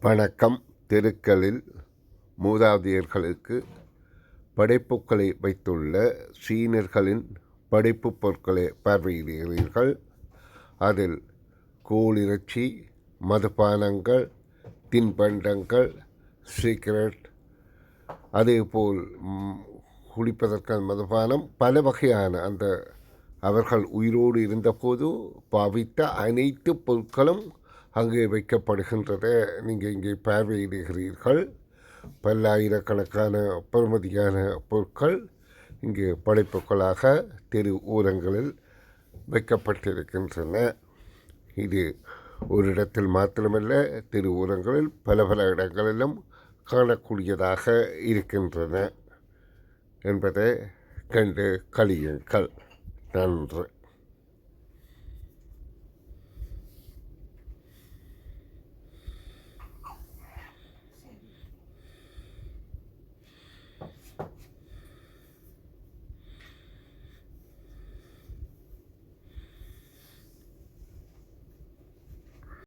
வணக்கம். தெருக்களில் மூதாதையர்களுக்கு படைப்புக்களை வைத்துள்ள சீனர்களின் படைப்புப் பொருட்களை பார்வையிடுகிறீர்கள். அதில் கோழிறைச்சி, மதுபானங்கள், தின்பண்டங்கள், சிகரெட், அதேபோல் குடிப்பதற்கான மதுபானம், பல வகையான அந்த அவர்கள் உயிரோடு இருந்தபோது பாவித்த அனைத்து பொருட்களும் அங்கே வைக்கப்படுகின்றதை நீங்கள் இங்கே பார்வையிடுகிறீர்கள். பல்லாயிரக்கணக்கான பெறுமதியான பொருட்கள் இங்கு படைப்புகளாக தெரு ஓரங்களில் வைக்கப்பட்டிருக்கின்றன. இது ஒரு இடத்தில் மாத்திரமல்ல, தெரு ஓரங்களில் பல இடங்களிலும் காணக்கூடியதாக இருக்கின்றன என்பதை கண்டு களியுங்கள். நன்று.